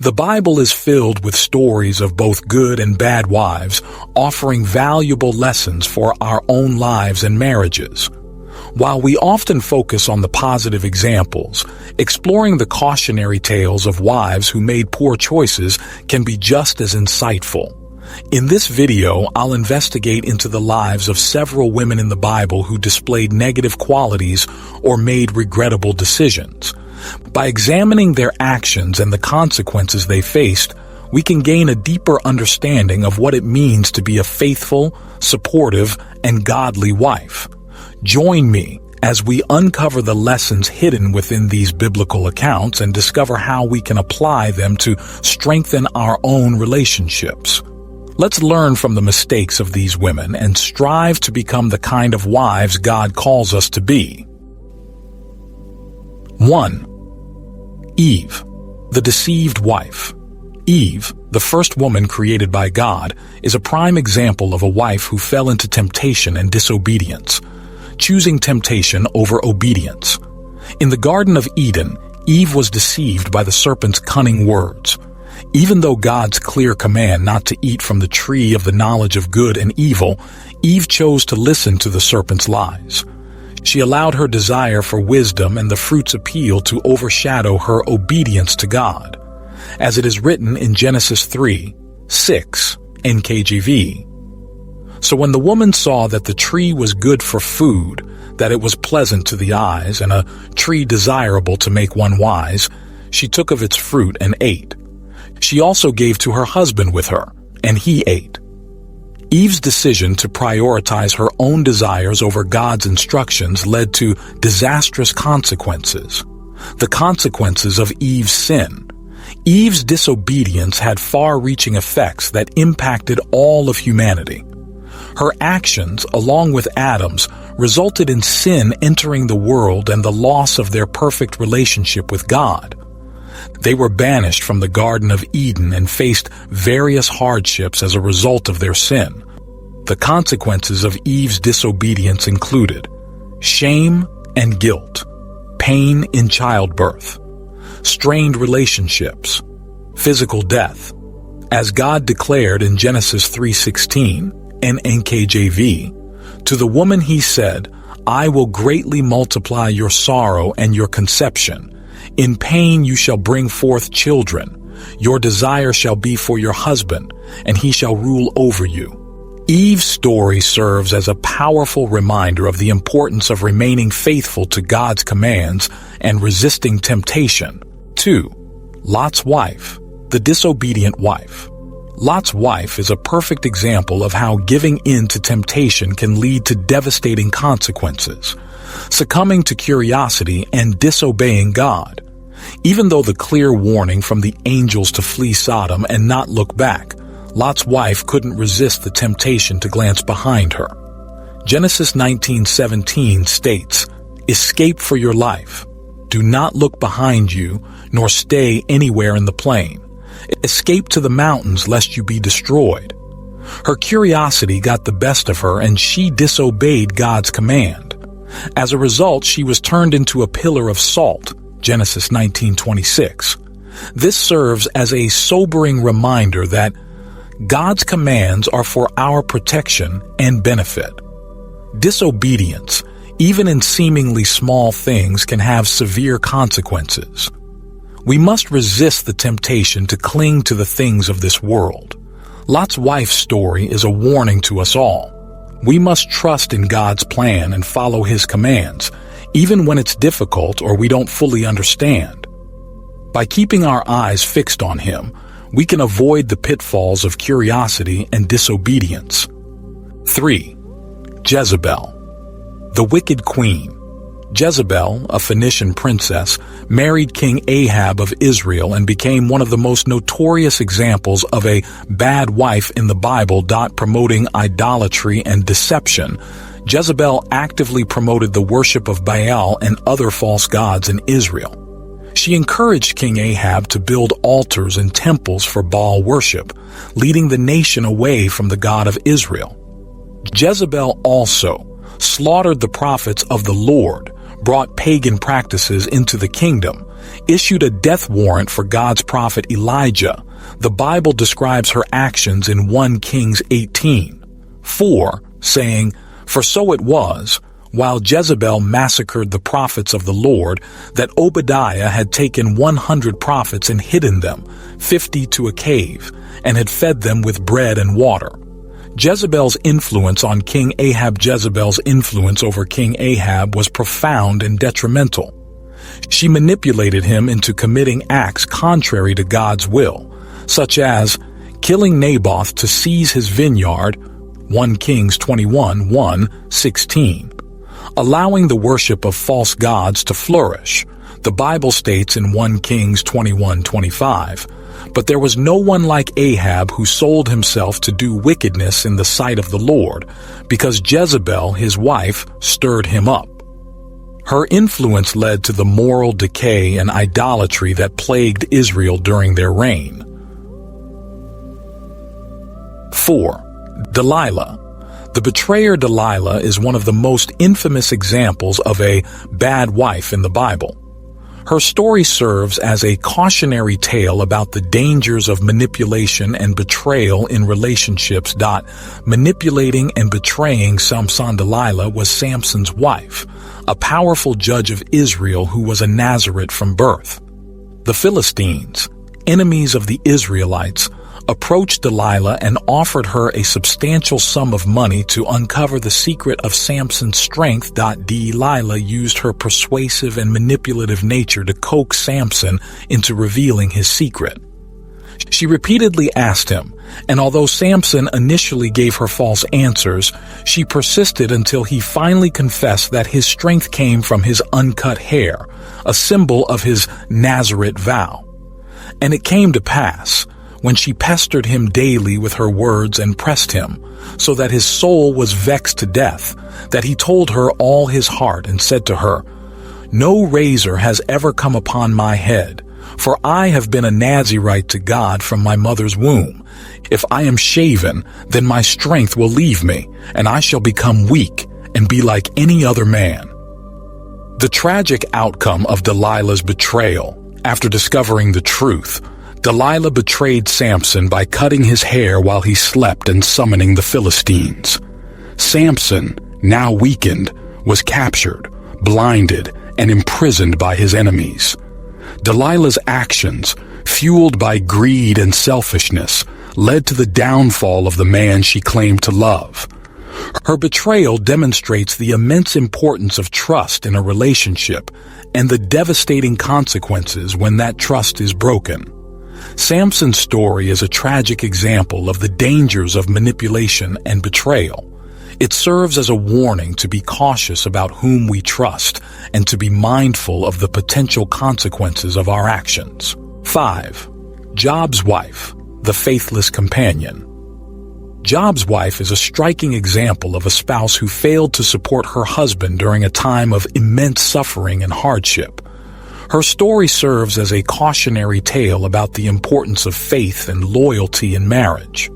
The Bible is filled with stories of both good and bad wives, offering valuable lessons for our own lives and marriages. While we often focus on the positive examples, exploring the cautionary tales of wives who made poor choices can be just as insightful. In this video, I'll investigate into the lives of several women in the Bible who displayed negative qualities or made regrettable decisions. By examining their actions and the consequences they faced, we can gain a deeper understanding of what it means to be a faithful, supportive, and godly wife. Join me as we uncover the lessons hidden within these biblical accounts and discover how we can apply them to strengthen our own relationships. Let's learn from the mistakes of these women and strive to become the kind of wives God calls us to be. 1. Eve, the deceived wife. Eve, the first woman created by God, is a prime example of a wife who fell into temptation and disobedience, choosing temptation over obedience. In the Garden of Eden, Eve was deceived by the serpent's cunning words. Even though God's clear command not to eat from the tree of the knowledge of good and evil, Eve chose to listen to the serpent's lies. She allowed her desire for wisdom and the fruit's appeal to overshadow her obedience to God. As it is written in Genesis 3:6, NKJV. So when the woman saw that the tree was good for food, that it was pleasant to the eyes, and a tree desirable to make one wise, she took of its fruit and ate. She also gave to her husband with her, and he ate. Eve's decision to prioritize her own desires over God's instructions led to disastrous consequences. The consequences of Eve's sin. Eve's disobedience had far-reaching effects that impacted all of humanity. Her actions, along with Adam's, resulted in sin entering the world and the loss of their perfect relationship with God. They were banished from the Garden of Eden and faced various hardships as a result of their sin. The consequences of Eve's disobedience included shame and guilt, pain in childbirth, strained relationships, physical death. As God declared in Genesis 3:16, and NKJV, to the woman he said, I will greatly multiply your sorrow and your conception. In pain you shall bring forth children. Your desire shall be for your husband, and he shall rule over you. Eve's story serves as a powerful reminder of the importance of remaining faithful to God's commands and resisting temptation. 2. Lot's wife, the disobedient wife. Lot's wife is a perfect example of how giving in to temptation can lead to devastating consequences, succumbing to curiosity and disobeying God. Even though the clear warning from the angels to flee Sodom and not look back, Lot's wife couldn't resist the temptation to glance behind her. Genesis 19:17 states, Escape for your life. Do not look behind you, nor stay anywhere in the plain. Escape to the mountains lest you be destroyed. Her curiosity got the best of her and she disobeyed God's command. As a result, she was turned into a pillar of salt, Genesis 19:26. This serves as a sobering reminder that God's commands are for our protection and benefit. Disobedience, even in seemingly small things, can have severe consequences. We must resist the temptation to cling to the things of this world. Lot's wife's story is a warning to us all. We must trust in God's plan and follow His commands, even when it's difficult or we don't fully understand. By keeping our eyes fixed on Him, we can avoid the pitfalls of curiosity and disobedience. 3. Jezebel, the wicked queen. Jezebel, a Phoenician princess, married King Ahab of Israel and became one of the most notorious examples of a bad wife in the Bible. Promoting idolatry and deception, Jezebel actively promoted the worship of Baal and other false gods in Israel. She encouraged King Ahab to build altars and temples for Baal worship, leading the nation away from the God of Israel. Jezebel also slaughtered the prophets of the Lord, brought pagan practices into the kingdom, issued a death warrant for God's prophet Elijah. The Bible describes her actions in 1 Kings 18:4, saying, "For so it was, while Jezebel massacred the prophets of the Lord, that Obadiah had taken 100 prophets and hidden them, 50 to a cave, and had fed them with bread and water." Jezebel's influence on King Ahab. Jezebel's influence over King Ahab was profound and detrimental. She manipulated him into committing acts contrary to God's will, such as killing Naboth to seize his vineyard, 1 Kings 21:1-16, allowing the worship of false gods to flourish. The Bible states in 1 Kings 21:25, "But there was no one like Ahab who sold himself to do wickedness in the sight of the Lord, because Jezebel, his wife, stirred him up." Her influence led to the moral decay and idolatry that plagued Israel during their reign. 4. Delilah. The betrayer Delilah is one of the most infamous examples of a bad wife in the Bible. Her story serves as a cautionary tale about the dangers of manipulation and betrayal in relationships. Manipulating and betraying Samson. Delilah was Samson's wife, a powerful judge of Israel who was a Nazarite from birth. The Philistines, enemies of the Israelites, approached Delilah and offered her a substantial sum of money to uncover the secret of Samson's strength. Delilah used her persuasive and manipulative nature to coax Samson into revealing his secret. She repeatedly asked him, and although Samson initially gave her false answers, she persisted until he finally confessed that his strength came from his uncut hair, a symbol of his Nazarite vow. And it came to pass, when she pestered him daily with her words and pressed him, so that his soul was vexed to death, that he told her all his heart and said to her, "No razor has ever come upon my head, for I have been a Nazirite to God from my mother's womb. If I am shaven, then my strength will leave me, and I shall become weak and be like any other man." The tragic outcome of Delilah's betrayal. After discovering the truth, Delilah betrayed Samson by cutting his hair while he slept and summoning the Philistines. Samson, now weakened, was captured, blinded, and imprisoned by his enemies. Delilah's actions, fueled by greed and selfishness, led to the downfall of the man she claimed to love. Her betrayal demonstrates the immense importance of trust in a relationship and the devastating consequences when that trust is broken. Samson's story is a tragic example of the dangers of manipulation and betrayal. It serves as a warning to be cautious about whom we trust and to be mindful of the potential consequences of our actions. 5. Job's wife, the faithless companion. Job's wife is a striking example of a spouse who failed to support her husband during a time of immense suffering and hardship. Her story serves as a cautionary tale about the importance of faith and loyalty in marriage.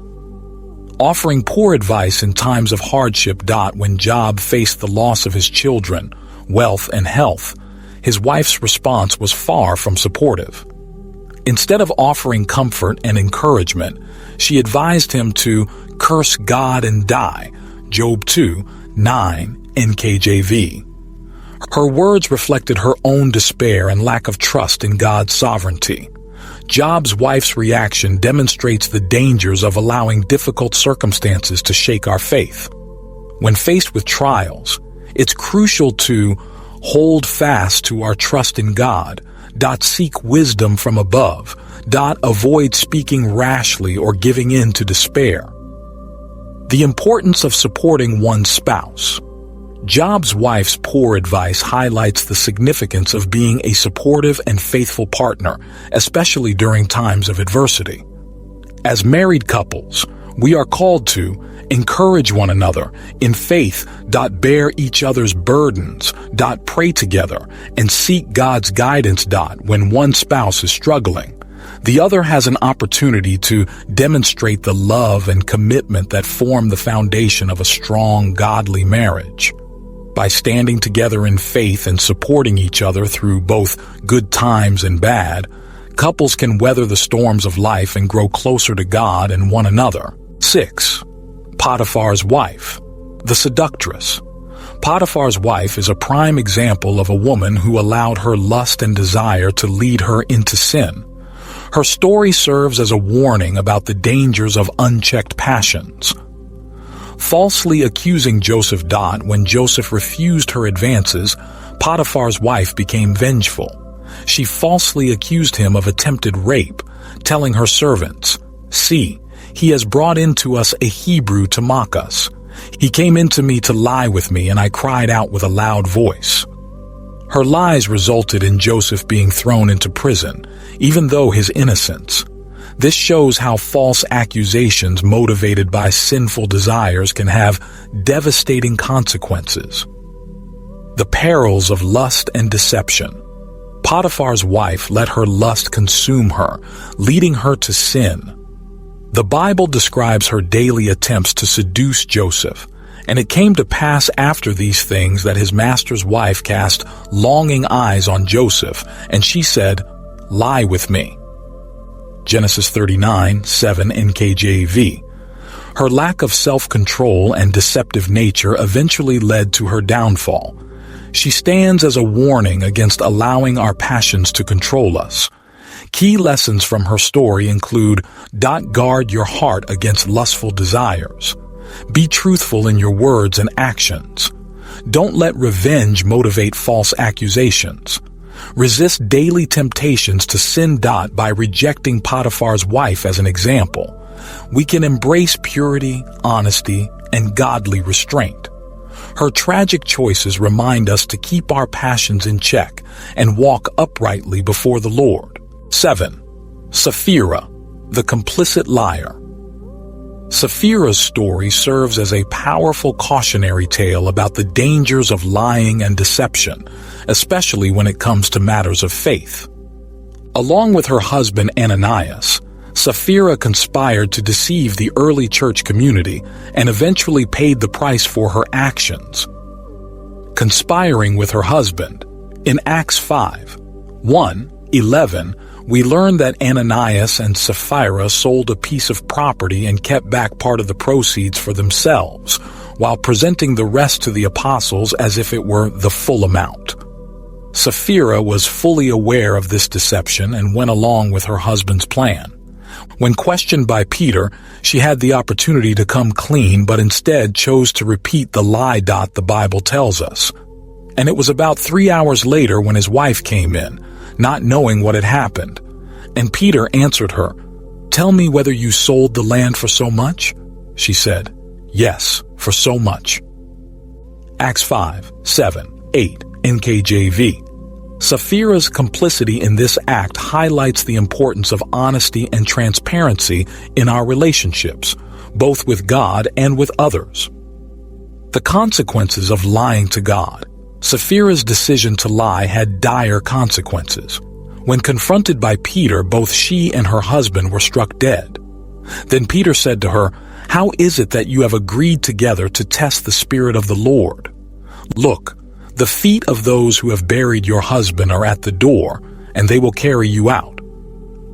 Offering poor advice in times of hardship. When Job faced the loss of his children, wealth, and health, his wife's response was far from supportive. Instead of offering comfort and encouragement, she advised him to curse God and die, Job 2:9 NKJV. Her words reflected her own despair and lack of trust in God's sovereignty. Job's wife's reaction demonstrates the dangers of allowing difficult circumstances to shake our faith. When faced with trials, it's crucial to hold fast to our trust in God, seek wisdom from above, avoid speaking rashly or giving in to despair. The importance of supporting one's spouse. Job's wife's poor advice highlights the significance of being a supportive and faithful partner, especially during times of adversity. As married couples, we are called to encourage one another in faith, bear each other's burdens, pray together, and seek God's guidance. When one spouse is struggling, the other has an opportunity to demonstrate the love and commitment that form the foundation of a strong, godly marriage. By standing together in faith and supporting each other through both good times and bad, couples can weather the storms of life and grow closer to God and one another. 6. Potiphar's wife, the seductress. Potiphar's wife is a prime example of a woman who allowed her lust and desire to lead her into sin. Her story serves as a warning about the dangers of unchecked passions. Falsely accusing Joseph when Joseph refused her advances, Potiphar's wife became vengeful. She falsely accused him of attempted rape, telling her servants, "See, he has brought into us a Hebrew to mock us. He came into me to lie with me, and I cried out with a loud voice." Her lies resulted in Joseph being thrown into prison, even though his innocence. This shows how false accusations motivated by sinful desires can have devastating consequences. The perils of lust and deception. Potiphar's wife let her lust consume her, leading her to sin. The Bible describes her daily attempts to seduce Joseph, and it came to pass after these things that his master's wife cast longing eyes on Joseph, and she said, "Lie with me." Genesis 39:7 NKJV. Her lack of self-control and deceptive nature eventually led to her downfall. She stands as a warning against allowing our passions to control us. Key lessons from her story include: guard your heart against lustful desires. Be truthful in your words and actions. Don't let revenge motivate false accusations. Resist daily temptations to sin. By rejecting Potiphar's wife as an example, we can embrace purity, honesty, and godly restraint. Her tragic choices remind us to keep our passions in check and walk uprightly before the Lord. 7. Sapphira, the complicit liar. Sapphira's story serves as a powerful cautionary tale about the dangers of lying and deception, especially when it comes to matters of faith. Along with her husband Ananias, Sapphira conspired to deceive the early church community and eventually paid the price for her actions. Conspiring with her husband. In Acts 5:1-11, we learn that Ananias and Sapphira sold a piece of property and kept back part of the proceeds for themselves, while presenting the rest to the apostles as if it were the full amount. Sapphira was fully aware of this deception and went along with her husband's plan. When questioned by Peter, she had the opportunity to come clean, but instead chose to repeat the lie. The Bible tells us. And it was about 3 hours later when his wife came in, not knowing what had happened. And Peter answered her, "Tell me whether you sold the land for so much?" She said, "Yes, for so much." Acts 5:7-8 NKJV. Sapphira's complicity in this act highlights the importance of honesty and transparency in our relationships, both with God and with others. The consequences of lying to God. Sapphira's decision to lie had dire consequences. When confronted by Peter, both she and her husband were struck dead. Then Peter said to her, "How is it that you have agreed together to test the Spirit of the Lord? Look, the feet of those who have buried your husband are at the door, and they will carry you out."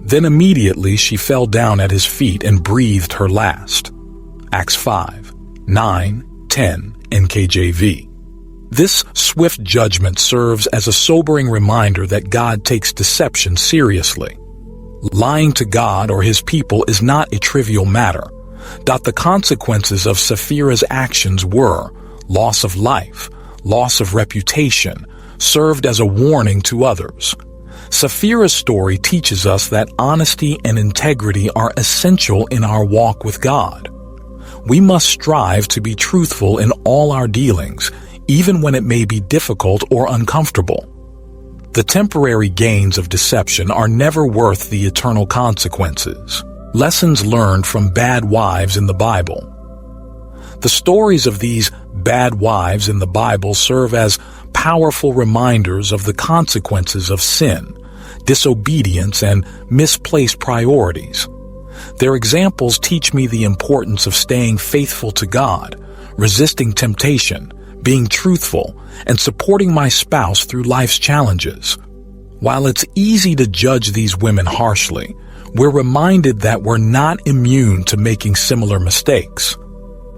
Then immediately she fell down at his feet and breathed her last. Acts 5:9-10 NKJV. This swift judgment serves as a sobering reminder that God takes deception seriously. Lying to God or his people is not a trivial matter. The consequences of Sapphira's actions were loss of life, loss of reputation, served as a warning to others. Sapphira's story teaches us that honesty and integrity are essential in our walk with God. We must strive to be truthful in all our dealings, even when it may be difficult or uncomfortable. The temporary gains of deception are never worth the eternal consequences. Lessons learned from bad wives in the Bible. The stories of these bad wives in the Bible serve as powerful reminders of the consequences of sin, disobedience, and misplaced priorities. Their examples teach me the importance of staying faithful to God, resisting temptation, being truthful, and supporting my spouse through life's challenges. While it's easy to judge these women harshly, we're reminded that we're not immune to making similar mistakes.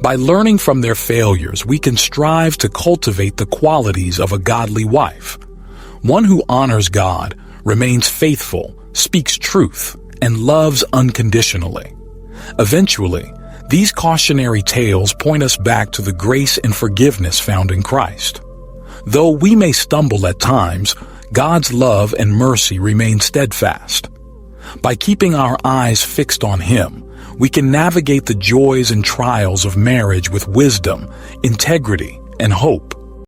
By learning from their failures, we can strive to cultivate the qualities of a godly wife. One who honors God, remains faithful, speaks truth, and loves unconditionally. Eventually, these cautionary tales point us back to the grace and forgiveness found in Christ. Though we may stumble at times, God's love and mercy remain steadfast. By keeping our eyes fixed on Him, we can navigate the joys and trials of marriage with wisdom, integrity, and hope.